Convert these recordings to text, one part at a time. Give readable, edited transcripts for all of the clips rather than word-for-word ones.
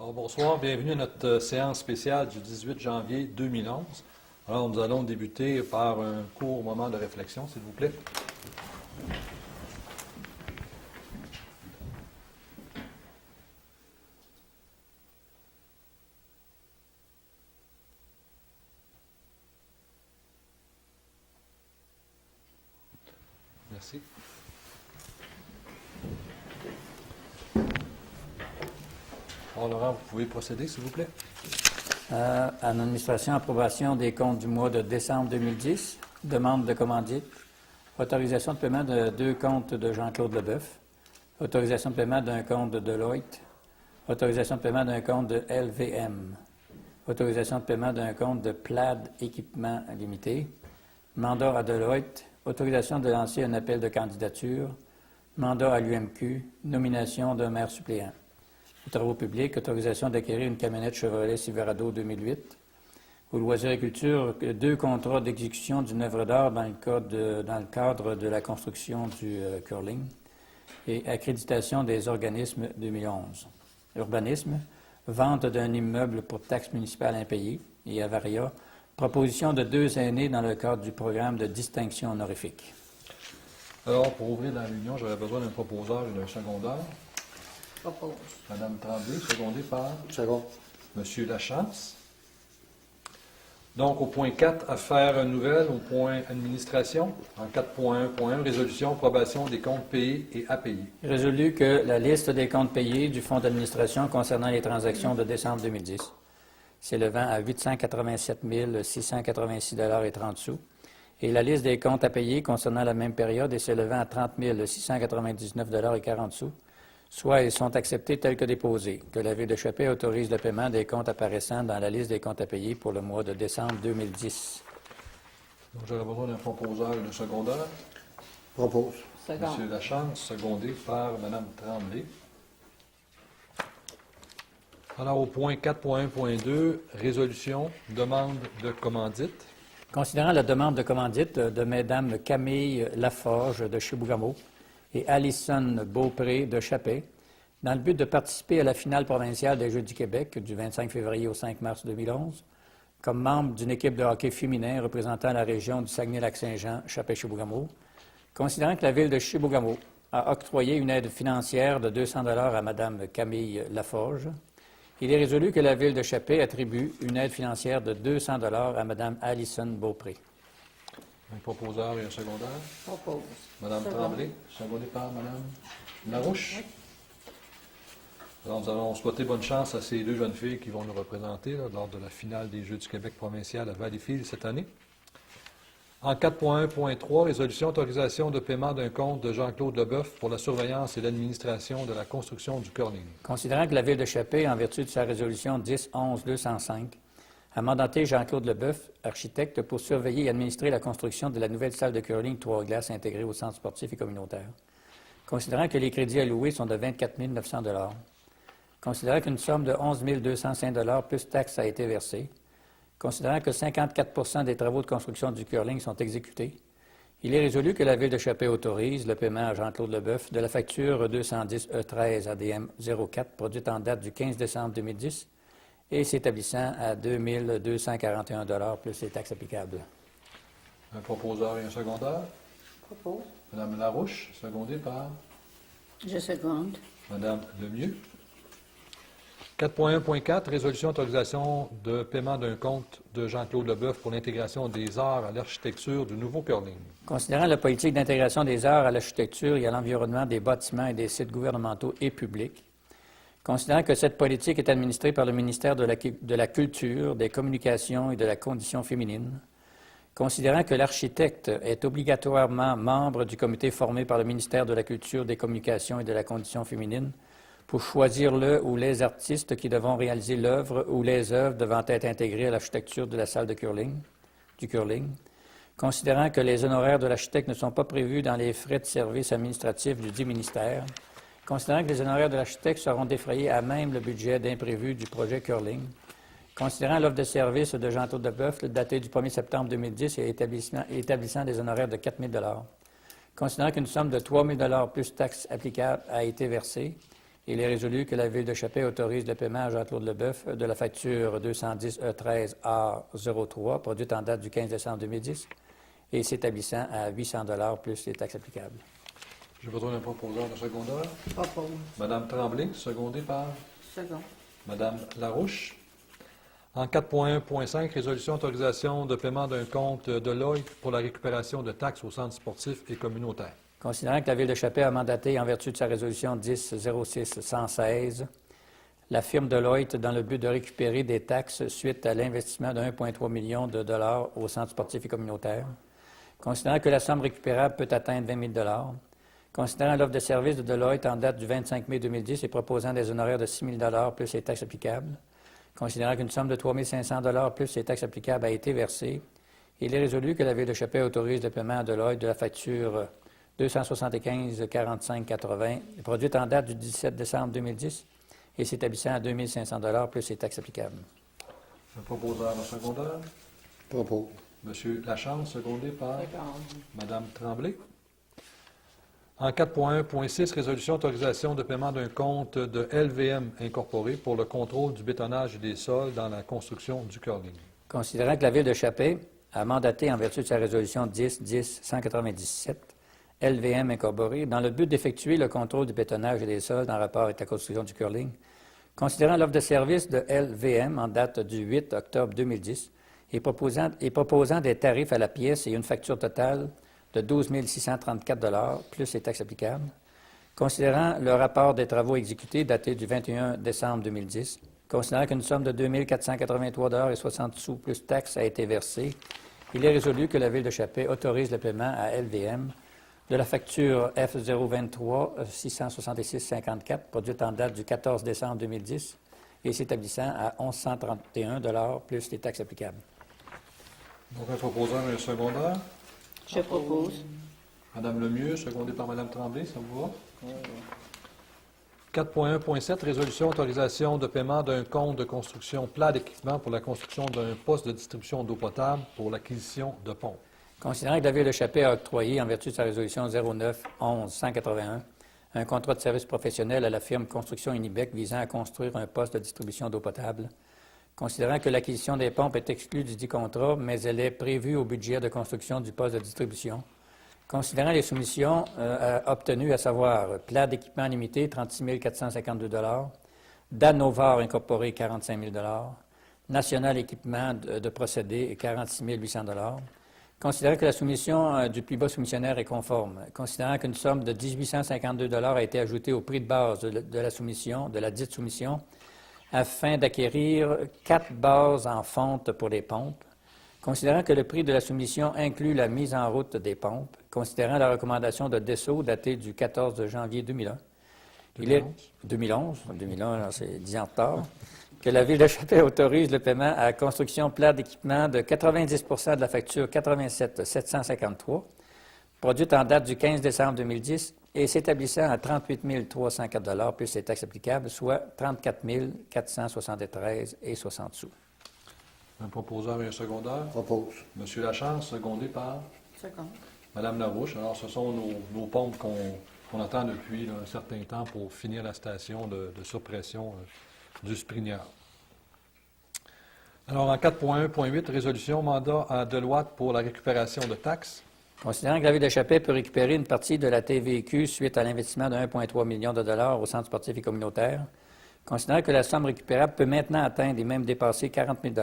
Alors, bonsoir, bienvenue à notre séance spéciale du 18 janvier 2011. Alors, nous allons débuter par un court moment de réflexion, s'il vous plaît. Merci. Alors, Laurent, vous pouvez procéder, s'il vous plaît. En administration, approbation des comptes du mois de décembre 2010, demande de commandite, autorisation de paiement de 2 comptes de Jean-Claude Leboeuf, autorisation de paiement d'un compte de Deloitte, autorisation de paiement d'un compte de LVM, autorisation de paiement d'un compte de Plaid Équipement Limité, mandat à Deloitte, autorisation de lancer un appel de candidature, mandat à l'UMQ, nomination d'un maire suppléant. Aux travaux publics, autorisation d'acquérir une camionnette Chevrolet Silverado 2008. Aux loisirs et culture, 2 contrats d'exécution d'une œuvre d'art dans le cadre de la construction du curling. Et accréditation des organismes 2011. Urbanisme, vente d'un immeuble pour taxes municipales impayées. Et Avaria, proposition de 2 aînés dans le cadre du programme de distinction honorifique. Alors, pour ouvrir la réunion, j'aurais besoin d'un proposeur et d'un secondeur. Propose. Madame Tremblay, secondée par Second. Monsieur Lachance. Donc, au point 4, affaires nouvelles, au point administration, en 4.1.1, résolution, approbation des comptes payés et à payer. Résolu que la liste des comptes payés du Fonds d'administration concernant les transactions de décembre 2010, s'élevant à 887 686,30 $, et la liste des comptes à payer concernant la même période et s'élevant à 30 699,40 $, soit ils sont acceptés tels que déposés, que la Ville de Chappé autorise le paiement des comptes apparaissant dans la liste des comptes à payer pour le mois de décembre 2010. Donc, j'aurais besoin d'un proposeur et d'un secondeur. Propose. Second. Monsieur Lachance, secondé par Madame Tremblay. Alors, au point 4.1.2, résolution, demande de commandite. Considérant la demande de commandite de Mesdames Camille Laforge de Chibougamau et Alison Beaupré de Chappé, dans le but de participer à la finale provinciale des Jeux du Québec du 25 février au 5 mars 2011, comme membre d'une équipe de hockey féminin représentant la région du Saguenay-Lac-Saint-Jean, Chappé-Chibougamau, considérant que la Ville de Chibougamau a octroyé une aide financière de 200 $ à Mme Camille Laforge, il est résolu que la Ville de Chappé attribue une aide financière de 200 $ à Mme Alison Beaupré. Un proposeur et un secondaire. Propose. Madame Second. Tremblay, secondé par Madame Larouche. Oui. Alors, nous allons souhaiter bonne chance à ces 2 jeunes filles qui vont nous représenter lors de la finale des Jeux du Québec provincial à Valleyfield cette année. En 4.1.3, résolution autorisation de paiement d'un compte de Jean-Claude Leboeuf pour la surveillance et l'administration de la construction du curling. Considérant que la Ville de Chappé, en vertu de sa résolution 10-11-205, a mandaté Jean-Claude Leboeuf, architecte, pour surveiller et administrer la construction de la nouvelle salle de curling Trois-Glaces intégrée au centre sportif et communautaire. Considérant que les crédits alloués sont de 24 900 $, considérant qu'une somme de 11 205 $ plus taxes a été versée, considérant que 54 % des travaux de construction du curling sont exécutés, il est résolu que la Ville de Chappé autorise le paiement à Jean-Claude Leboeuf de la facture 210 E13 ADM 04 produite en date du 15 décembre 2010 et s'établissant à 2 241 $ plus les taxes applicables. Un proposeur et un secondaire. Propose. Madame Larouche, secondée par Je seconde. Madame Lemieux. 4.1.4, résolution autorisation de paiement d'un compte de Jean-Claude Leboeuf pour l'intégration des arts à l'architecture du nouveau curling. Considérant la politique d'intégration des arts à l'architecture et à l'environnement des bâtiments et des sites gouvernementaux et publics, considérant que cette politique est administrée par le ministère de la Culture, des Communications et de la Condition féminine, considérant que l'architecte est obligatoirement membre du comité formé par le ministère de la Culture, des Communications et de la Condition féminine pour choisir le ou les artistes qui devront réaliser l'œuvre ou les œuvres devant être intégrées à l'architecture de la salle de curling, considérant que les honoraires de l'architecte ne sont pas prévus dans les frais de service administratifs du dit ministère, considérant que les honoraires de l'architecte seront défrayés à même le budget d'imprévu du projet curling, considérant l'offre de service de Jean-Claude Leboeuf datée du 1er septembre 2010 et établissant des honoraires de 4 000 $, considérant qu'une somme de 3 000 $ plus taxes applicables a été versée, Il est résolu que la Ville de Chappé autorise le paiement à Jean-Claude Leboeuf de la facture 210 E13A03, produite en date du 15 décembre 2010, et s'établissant à 800 plus les taxes applicables. J'ai besoin d'un proposeur de secondeur. Propose. Madame Tremblay, secondée par Second. Madame Larouche. En 4.1.5, résolution autorisation de paiement d'un compte de l'OIT pour la récupération de taxes au centre sportif et communautaire. Considérant que la Ville de Chappé a mandaté, en vertu de sa résolution 10-06-116, la firme Deloitte dans le but de récupérer des taxes suite à l'investissement de 1,3 million de dollars au centre sportif et communautaire. Considérant que la somme récupérable peut atteindre 20 000 considérant l'offre de service de Deloitte en date du 25 mai 2010 et proposant des honoraires de 6 000 plus les taxes applicables, considérant qu'une somme de 3 500 plus les taxes applicables a été versée, il est résolu que la Ville de Chappé autorise le paiement à Deloitte de la facture 275 45 80, produite en date du 17 décembre 2010 et s'établissant à 2 500 plus les taxes applicables. Un proposeur de secondeur. Propose. Monsieur Lachance, secondé par Second. Madame Tremblay. En 4.1.6, résolution autorisation de paiement d'un compte de LVM incorporé pour le contrôle du bétonnage des sols dans la construction du curling. Considérant que la Ville de Chappé a mandaté en vertu de sa résolution 10-10-197, LVM incorporé, dans le but d'effectuer le contrôle du bétonnage et des sols en rapport avec la construction du curling, considérant l'offre de service de LVM en date du 8 octobre 2010 et proposant des tarifs à la pièce et une facture totale de 12 634 plus les taxes applicables, considérant le rapport des travaux exécutés daté du 21 décembre 2010, considérant qu'une somme de 2 483,60 plus taxes a été versée, il est résolu que la Ville de Chappé autorise le paiement à LVM de la facture F023 666,54, produite en date du 14 décembre 2010 et s'établissant à 1 131 plus les taxes applicables. Donc, un proposeur et un secondeur. Je propose. Madame Lemieux, secondée par Madame Tremblay, ça vous va? 4.1.7, résolution autorisation de paiement d'un compte de construction plat d'équipement pour la construction d'un poste de distribution d'eau potable pour l'acquisition de pompes. Considérant que la Ville de Chappé a octroyé, en vertu de sa résolution 09-11-181, un contrat de service professionnel à la firme Construction Unibec visant à construire un poste de distribution d'eau potable, considérant que l'acquisition des pompes est exclue du dit contrat, mais elle est prévue au budget de construction du poste de distribution, considérant les soumissions obtenues, à savoir plat d'équipement limité, 36 452 Danovar Incorporé, 45 000 National Équipement de procédés, 46 800 considérant que la soumission du plus bas soumissionnaire est conforme, considérant qu'une somme de 18 152 a été ajoutée au prix de base de la soumission, de la dite soumission, afin d'acquérir 4 bases en fonte pour les pompes, considérant que le prix de la soumission inclut la mise en route des pompes, considérant la recommandation de Dessau datée du 14 janvier 2001, 2011, c'est 10 ans de retard, que la Ville de Chappé autorise le paiement à la construction plat d'équipement de 90 de la facture 87 753, produite en date du 15 décembre 2010 et s'établissant à 38 304 plus les taxes applicables, soit 34 473,60 sous. Un proposeur et un secondeur. Propose. Monsieur Lachance, secondé par Second. Madame Larouche. Alors, ce sont nos pompes qu'on attend depuis là, un certain temps pour finir la station de surpression du Sprignard. Alors, en 4.1.8, résolution mandat à Deloitte pour la récupération de taxes. Considérant que la Ville de Chappé peut récupérer une partie de la TVQ suite à l'investissement de 1,3 million de dollars au centre sportif et communautaire, considérant que la somme récupérable peut maintenant atteindre et même dépasser 40 000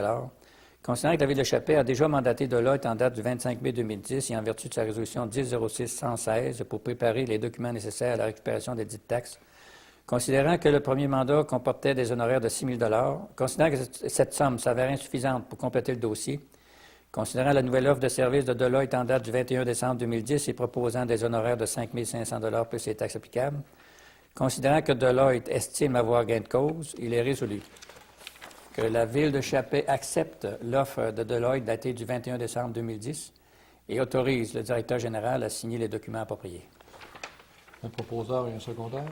considérant que la Ville de Chappé a déjà mandaté Deloitte en date du 25 mai 2010 et en vertu de sa résolution 10-06-116 pour préparer les documents nécessaires à la récupération des dites taxes, considérant que le premier mandat comportait des honoraires de 6 000 considérant que cette somme s'avère insuffisante pour compléter le dossier, considérant la nouvelle offre de service de Deloitte en date du 21 décembre 2010 et proposant des honoraires de 5 500 plus les taxes applicables, considérant que Deloitte estime avoir gain de cause, il est résolu que la Ville de Chappé accepte l'offre de Deloitte datée du 21 décembre 2010 et autorise le directeur général à signer les documents appropriés. Un proposeur et un secondeur.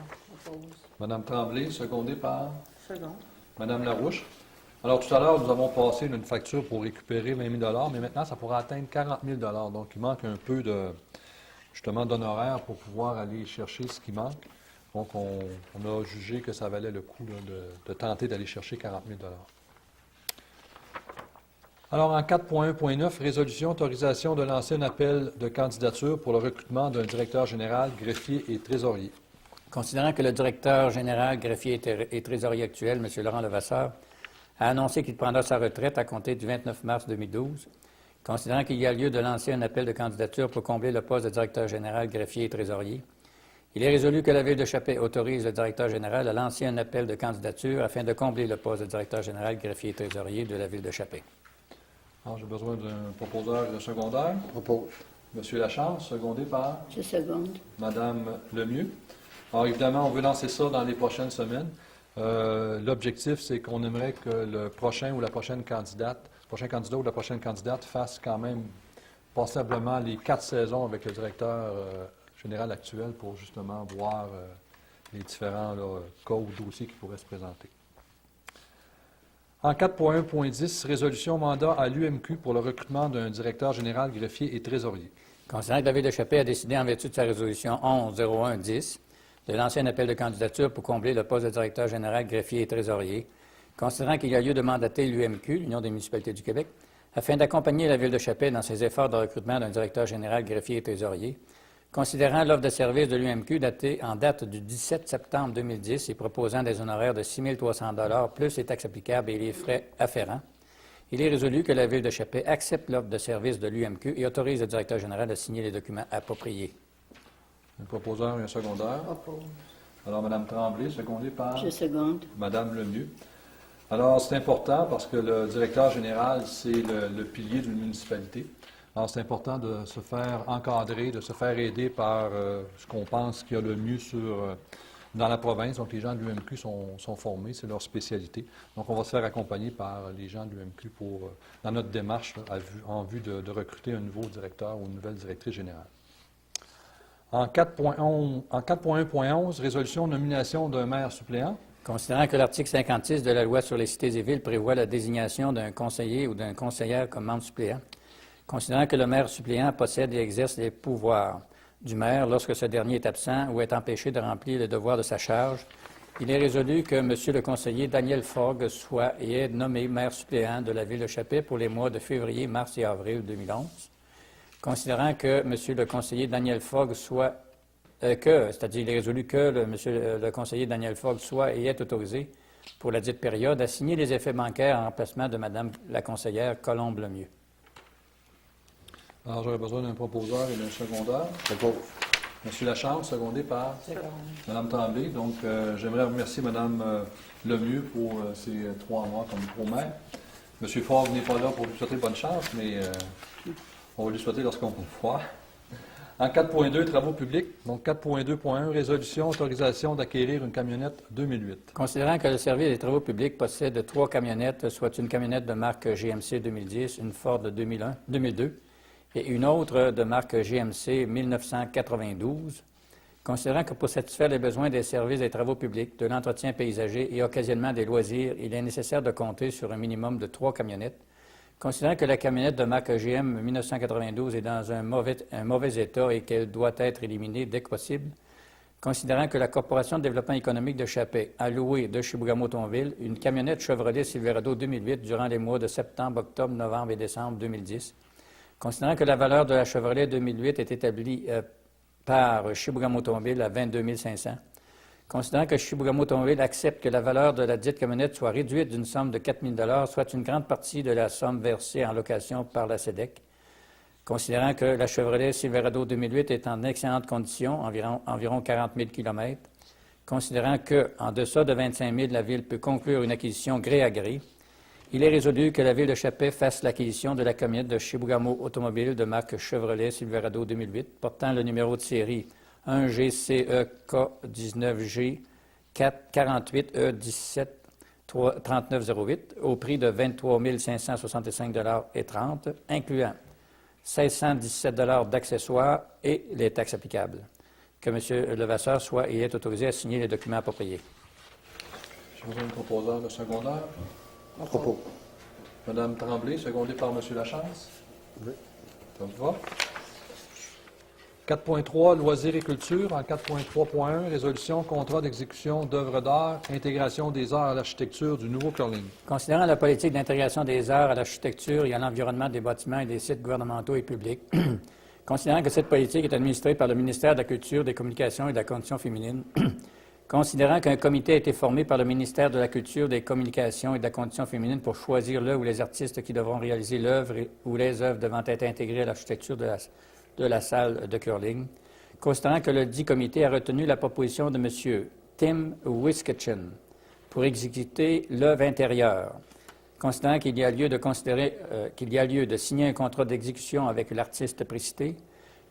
Propose. Madame Tremblay, secondée par Second. Madame Larouche. Alors, tout à l'heure, nous avons passé une facture pour récupérer 20 000 mais maintenant, ça pourra atteindre 40 000 Donc, il manque un peu justement, d'honoraires pour pouvoir aller chercher ce qui manque. Donc, on a jugé que ça valait le coup là, de tenter d'aller chercher 40 000 $. Alors, en 4.1.9, résolution, autorisation de lancer un appel de candidature pour le recrutement d'un directeur général, greffier et trésorier. Considérant que le directeur général, greffier et trésorier actuel, M. Laurent Levasseur, a annoncé qu'il prendra sa retraite à compter du 29 mars 2012, considérant qu'il y a lieu de lancer un appel de candidature pour combler le poste de directeur général, greffier et trésorier, il est résolu que la Ville de Chappé autorise le directeur général à lancer un appel de candidature afin de combler le poste de directeur général, greffier et trésorier de la Ville de Chappé. Alors, j'ai besoin d'un proposeur secondaire. Propose. Monsieur Lachance, secondé par Je seconde. Madame Lemieux. Alors, évidemment, on veut lancer ça dans les prochaines semaines. L'objectif, c'est qu'on aimerait que le prochain ou la prochaine candidate, le prochain candidat ou la prochaine candidate fasse quand même passablement les 4 saisons avec le directeur général actuel pour justement voir les différents là, cas ou dossiers qui pourraient se présenter. En 4.1.10, résolution mandat à l'UMQ pour le recrutement d'un directeur général, greffier et trésorier. Considérant que la Ville de Chappé a décidé, en vertu de sa résolution 11-01-10, de lancer un appel de candidature pour combler le poste de directeur général, greffier et trésorier, considérant qu'il y a lieu de mandater l'UMQ, l'Union des municipalités du Québec, afin d'accompagner la Ville de Chappé dans ses efforts de recrutement d'un directeur général, greffier et trésorier, considérant l'offre de service de l'UMQ datée en date du 17 septembre 2010 et proposant des honoraires de 6 300 $ plus les taxes applicables et les frais afférents, il est résolu que la Ville de Chappé accepte l'offre de service de l'UMQ et autorise le directeur général à signer les documents appropriés. Un proposeur et un secondaire. Propose. Alors, Mme Tremblay, secondée par Je seconde. Mme Lemieux. Alors, c'est important parce que le directeur général, c'est le pilier d'une municipalité. Alors, c'est important de se faire encadrer, de se faire aider par ce qu'on pense qu'il y a le mieux dans la province. Donc, les gens de l'UMQ sont formés, c'est leur spécialité. Donc, on va se faire accompagner par les gens de l'UMQ dans notre démarche là, en vue de recruter un nouveau directeur ou une nouvelle directrice générale. En 4.1.11, résolution nomination d'un maire suppléant. Considérant que l'article 56 de la Loi sur les cités et villes prévoit la désignation d'un conseiller ou d'une conseillère comme membre suppléant, considérant que le maire suppléant possède et exerce les pouvoirs du maire lorsque ce dernier est absent ou est empêché de remplir les devoirs de sa charge, il est résolu que M. le conseiller Daniel Fogg soit et est nommé maire suppléant de la Ville de Chappé pour les mois de février, mars et avril 2011. Considérant que M. le conseiller Daniel Fogg soit, c'est-à-dire il est résolu que M. le conseiller Daniel Fogg soit et est autorisé pour la dite période à signer les effets bancaires en remplacement de Mme la conseillère Colombe Lemieux. Alors, j'aurais besoin d'un proposeur et d'un secondaire. Propose. M. Lachance, secondé par Seconde. Mme Tremblay. Donc, j'aimerais remercier Mme Lemieux pour ses 3 mois comme pro-maire. M. Fogg n'est pas là pour lui souhaiter bonne chance, mais on va lui souhaiter lorsqu'on va le voir. En 4.2, travaux publics. Donc, 4.2.1, résolution, autorisation d'acquérir une camionnette 2008. Considérant que le service des travaux publics possède 3 camionnettes, soit une camionnette de marque GMC 2010, une Ford 2002 et une autre de marque GMC 1992, considérant que pour satisfaire les besoins des services des travaux publics, de l'entretien paysager et occasionnellement des loisirs, il est nécessaire de compter sur un minimum de 3 camionnettes, considérant que la camionnette de marque GM 1992 est dans un mauvais état et qu'elle doit être éliminée dès que possible, considérant que la Corporation de développement économique de Chappé a loué de Chibougamau-Thionville une camionnette Chevrolet Silverado 2008 durant les mois de septembre, octobre, novembre et décembre 2010, considérant que la valeur de la Chevrolet 2008 est établie par Chibougamau-Thionville à 22 500, considérant que Chibougamau-Thionville accepte que la valeur de la dite camionnette soit réduite d'une somme de 4 000 $, soit une grande partie de la somme versée en location par la SEDEC, considérant que la Chevrolet Silverado 2008 est en excellentes conditions, environ 40 000 km, considérant qu'en deçà de 25 000, la Ville peut conclure une acquisition gré à gré, il est résolu que la Ville de Chappé fasse l'acquisition de la camionnette de Chibougamau Automobile de marque Chevrolet Silverado 2008, portant le numéro de série 1GCEK19G 48E17 3908 au prix de 23 565,30 $, incluant 1617 $ d'accessoires et les taxes applicables. Que M. Levasseur soit et est autorisé à signer les documents appropriés. J'ai besoin d'un proposeur de secondaire. Propose. Mme Tremblay, secondée par M. Lachance. Oui. Ça vous va? 4.3, loisirs et culture. En 4.3.1, résolution, contrat d'exécution d'œuvres d'art, intégration des arts à l'architecture du nouveau curling. Considérant la politique d'intégration des arts à l'architecture et à l'environnement des bâtiments et des sites gouvernementaux et publics, considérant que cette politique est administrée par le ministère de la Culture, des Communications et de la Condition féminine, considérant qu'un comité a été formé par le ministère de la Culture, des Communications et de la Condition féminine pour choisir le ou les artistes qui devront réaliser l'œuvre ou les œuvres devant être intégrées à l'architecture de la salle de curling, considérant que le dit comité a retenu la proposition de M. Tim Wisketchen pour exécuter l'œuvre intérieure, considérant qu'il y a lieu de signer un contrat d'exécution avec l'artiste précité,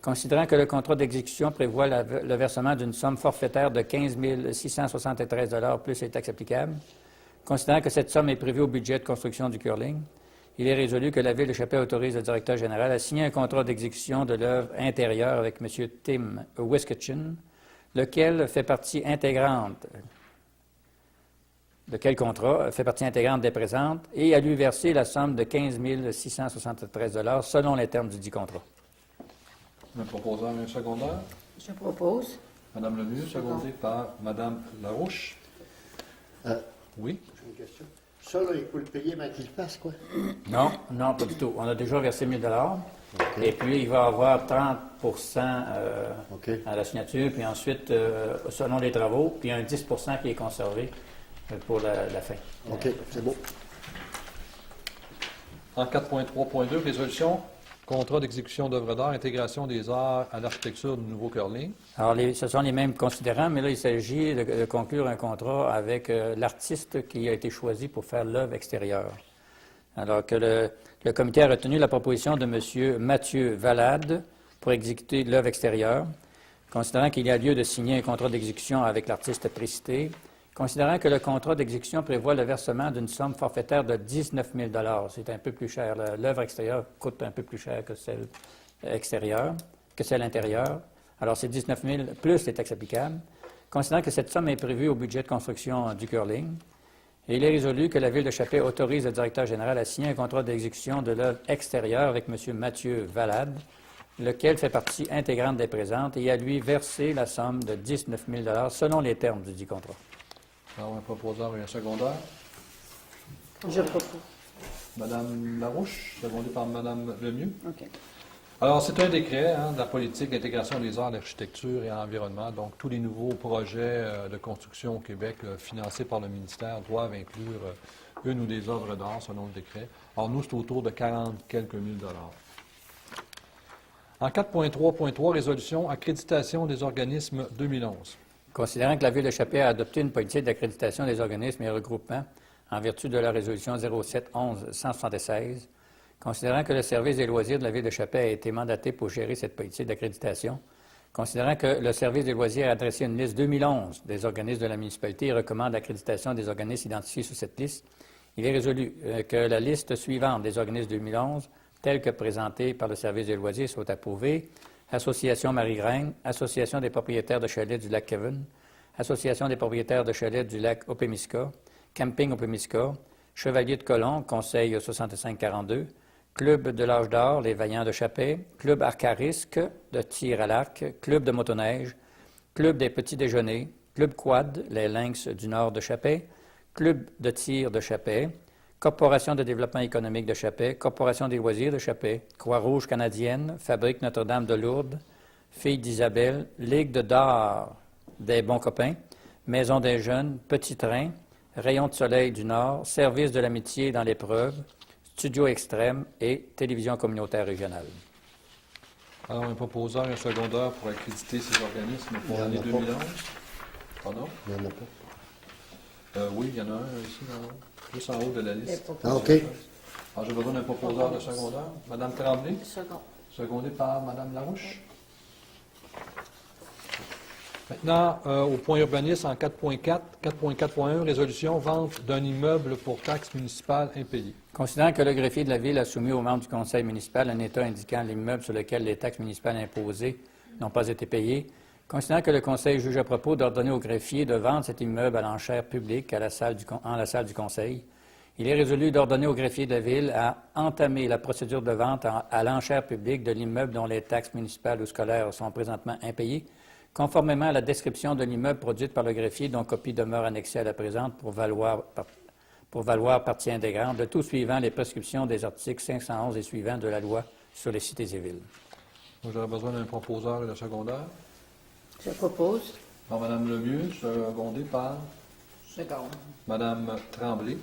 considérant que le contrat d'exécution prévoit le versement d'une somme forfaitaire de 15 673 $ plus les taxes applicables, considérant que cette somme est prévue au budget de construction du curling, il est résolu que la Ville de Chapet autorise le directeur général à signer un contrat d'exécution de l'œuvre intérieure avec M. Tim Wisketchen, lequel fait partie intégrante des présentes, et à lui verser la somme de 15 673 $ selon les termes du dit contrat. Un proposeur et un secondaire. Je propose. Madame Lemieux, secondé par Madame Larouche. Oui. J'ai une question. Ça, là, il faut le payer avant qu'il le fasse, quoi? Non, non, pas du tout. On a déjà versé 1 000 $ et puis il va y avoir 30 à la signature, puis ensuite, selon les travaux, puis un 10 qui est conservé pour la fin. OK, c'est beau. En 4.3.2, résolution, contrat d'exécution d'œuvres d'art, intégration des arts à l'architecture du nouveau curling. Alors, ce sont les mêmes considérants, mais là, il s'agit de conclure un contrat avec l'artiste qui a été choisi pour faire l'œuvre extérieure. Alors que le comité a retenu la proposition de M. Mathieu Valade pour exécuter l'œuvre extérieure, considérant qu'il y a lieu de signer un contrat d'exécution avec l'artiste précité, considérant que le contrat d'exécution prévoit le versement d'une somme forfaitaire de 19 000 $. C'est un peu plus cher. L'œuvre extérieure coûte un peu plus cher que celle extérieure, que celle intérieure. Alors, c'est 19 000 plus les taxes applicables. Considérant que cette somme est prévue au budget de construction du curling, et il est résolu que la Ville de Chapet autorise le directeur général à signer un contrat d'exécution de l'œuvre extérieure avec M. Mathieu Valade, lequel fait partie intégrante des présentes, et à lui verser la somme de 19 000 $ selon les termes du dit contrat. Alors, un proposeur et un secondaire. Je propose. Madame Larouche, secondé par Madame Lemieux. OK. Alors, c'est un décret de la politique d'intégration des arts, d'architecture et environnement. Donc, tous les nouveaux projets de construction au Québec financés par le ministère doivent inclure une ou des œuvres d'art selon le décret. Alors, nous, c'est autour de 40 quelques mille dollars. En 4.3.3, résolution, accréditation des organismes 2011. Considérant que la Ville de Chapet a adopté une politique d'accréditation des organismes et regroupements en vertu de la résolution 07-11-176, considérant que le service des loisirs de la Ville de Chapet a été mandaté pour gérer cette politique d'accréditation, considérant que le service des loisirs a adressé une liste 2011 des organismes de la municipalité et recommande l'accréditation des organismes identifiés sur cette liste, il est résolu que la liste suivante des organismes 2011, telle que présentée par le service des loisirs, soit approuvée. Association Marie-Graine, Association des propriétaires de chalets du lac Kevin, Association des propriétaires de chalets du lac Opémisca, Camping Opémisca, Chevalier de Colomb, Conseil 6542, Club de l'Âge d'Or, les Vaillants de Chapet, Club Arc-à-Risque de tir à l'arc, Club de motoneige, Club des Petits Déjeuners, Club Quad, les Lynx du Nord de Chapet, Club de tir de Chapet, Corporation de développement économique de Chapet, Corporation des loisirs de Chapet, Croix-Rouge canadienne, Fabrique Notre-Dame de Lourdes, Filles d'Isabelle, Ligue de d'art des bons copains, Maison des jeunes, Petit Train, Rayon de soleil du Nord, Service de l'amitié dans l'épreuve, Studio extrême et Télévision communautaire régionale. Alors, un proposeur et un secondaire pour accréditer ces organismes pour l'année 2011. Pardon? Il n'y en a pas. Oui, il y en a un ici, juste en haut de la liste. Ah, OK. Alors, j'ai besoin d'un proposeur de secondaire. Madame Tremblay, Second. secondé par Madame Larouche. Maintenant, au point urbanisme en 4.4, 4.4.1, résolution, vente d'un immeuble pour taxes municipales impayées. Considérant que le greffier de la Ville a soumis aux membres du conseil municipal un état indiquant l'immeuble sur lequel les taxes municipales imposées n'ont pas été payées, considérant que le conseil juge à propos d'ordonner au greffier de vendre cet immeuble à l'enchère publique en la salle du conseil, Il est résolu d'ordonner au greffier de la Ville à entamer la procédure de vente à l'enchère publique de l'immeuble dont les taxes municipales ou scolaires sont présentement impayées, conformément à la description de l'immeuble produite par le greffier, dont copie demeure annexée à la présente pour valoir partie intégrante, de tout suivant les prescriptions des articles 511 et suivants de la loi sur les cités et villes. Donc, j'aurais besoin d'un proposeur et d'un secondaire. Je propose. Alors, Mme Lemieux, secondé par Seconde. Mme Tremblay.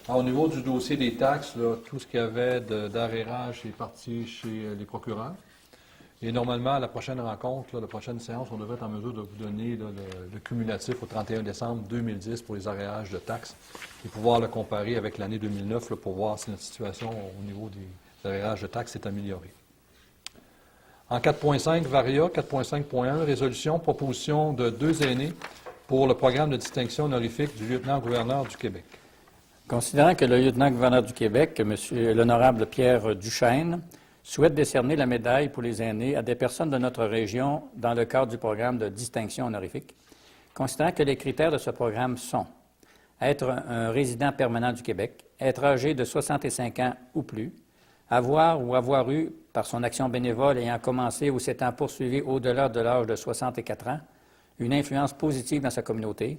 Alors, au niveau du dossier des taxes, là, tout ce qu'il y avait d'arrérage est parti chez les procureurs. Et normalement, à la prochaine rencontre, là, la prochaine séance, on devrait être en mesure de vous donner là, le cumulatif au 31 décembre 2010 pour les arrérages de taxes et pouvoir le comparer avec l'année 2009 là, pour voir si notre situation au niveau des arrérages de taxes s'est améliorée. En 4.5, Varia, 4.5.1, résolution, proposition de 2 aînés pour le programme de distinction honorifique du lieutenant-gouverneur du Québec. Considérant que le lieutenant-gouverneur du Québec, l'honorable Pierre Duchesne, souhaite décerner la médaille pour les aînés à des personnes de notre région dans le cadre du programme de distinction honorifique, considérant que les critères de ce programme sont être un résident permanent du Québec, être âgé de 65 ans ou plus, avoir ou avoir eu, par son action bénévole ayant commencé ou s'étant poursuivi au-delà de l'âge de 64 ans, une influence positive dans sa communauté,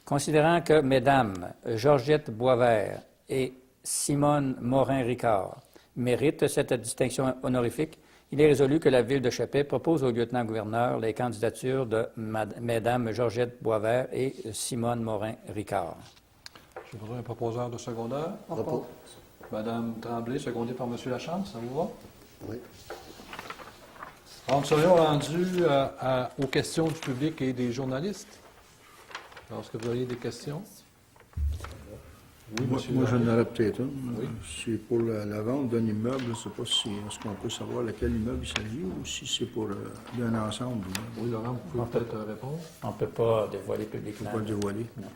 considérant que Mesdames Georgette Boisvert et Simone Morin-Ricard méritent cette distinction honorifique, il est résolu que la Ville de Chapais propose au lieutenant-gouverneur les candidatures de Mesdames Georgette Boisvert et Simone Morin-Ricard. J'ai besoin d'un proposeur de secondaire. Propose. Mme Tremblay, secondée par M. Lachance, ça vous va? Oui. Alors, nous serions rendus aux questions du public et des journalistes. Alors, est-ce que vous auriez des questions? Oui, monsieur. Moi, j'en aurais peut-être une. Oui. C'est pour la vente d'un immeuble. Je ne sais pas si est-ce qu'on peut savoir lequel immeuble il s'agit ou si c'est pour d'un ensemble. Oui, Laurent, vous pouvez peut-être répondre. On ne peut pas dévoiler Il ne publiquement. faut pas le dévoiler. Non.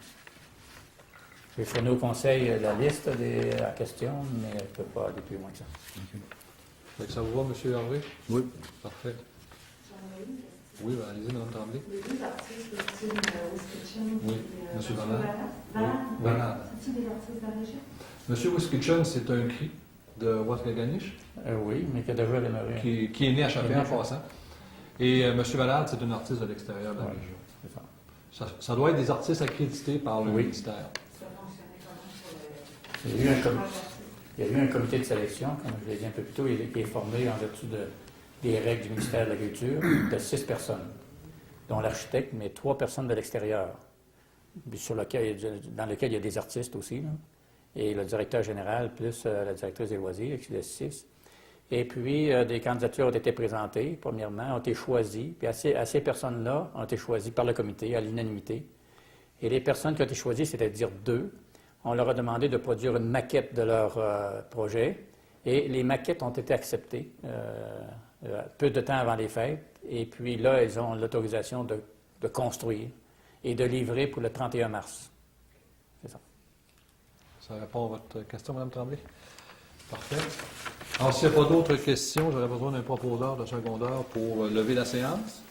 J'ai fourni au conseil la liste des questions, mais je ne peux pas aller plus loin que ça. Fait que ça vous va, M. Hervé? Oui. Parfait. Oui, ben, allez-y, Mme Tremblay. Les deux artistes de style Wiskitchen. Oui, M. Valade. Valade. C'est-tu des artistes de la région? M. Wiskitchen, c'est un cri de Waskaganish Oui, mais qui a déjà démarré. qui est né à Chapais en Qui est né à passant. Et M. Valade, c'est un artiste de l'extérieur de la Ouais. région. C'est ça. Ça doit être des artistes accrédités par le Oui. ministère. Ça fonctionnait comment sur le... Il y a eu un comité de sélection, comme je l'ai dit un peu plus tôt, qui est formé en vertu des règles du ministère de l'Agriculture, de 6 personnes, dont l'architecte, mais 3 personnes de l'extérieur, dans lequel il y a des artistes aussi, là, et le directeur général, plus la directrice des loisirs, qui est de 6. Et puis, des candidatures ont été présentées, premièrement, ont été choisies, puis à ces personnes-là ont été choisies par le comité à l'unanimité. Et les personnes qui ont été choisies, c'est-à-dire 2, on leur a demandé de produire une maquette de leur projet, et les maquettes ont été acceptées peu de temps avant les fêtes, et puis là, ils ont l'autorisation de construire et de livrer pour le 31 mars. C'est ça. Ça répond à votre question, Mme Tremblay? Parfait. Alors, s'il n'y a pas d'autres questions, j'aurais besoin d'un proposeur de secondaire pour lever la séance.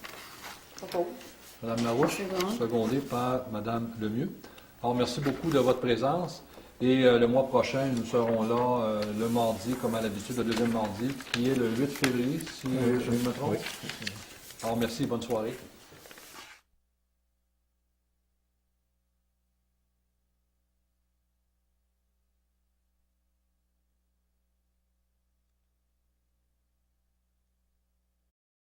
Propose. Mme Larouche, Seconde. secondée par Mme Lemieux. Alors, merci beaucoup de votre présence. Et le mois prochain, nous serons là le mardi, comme à l'habitude, le deuxième mardi, qui est le 8 février, si je ne me trompe. Oui. Alors, merci et bonne soirée.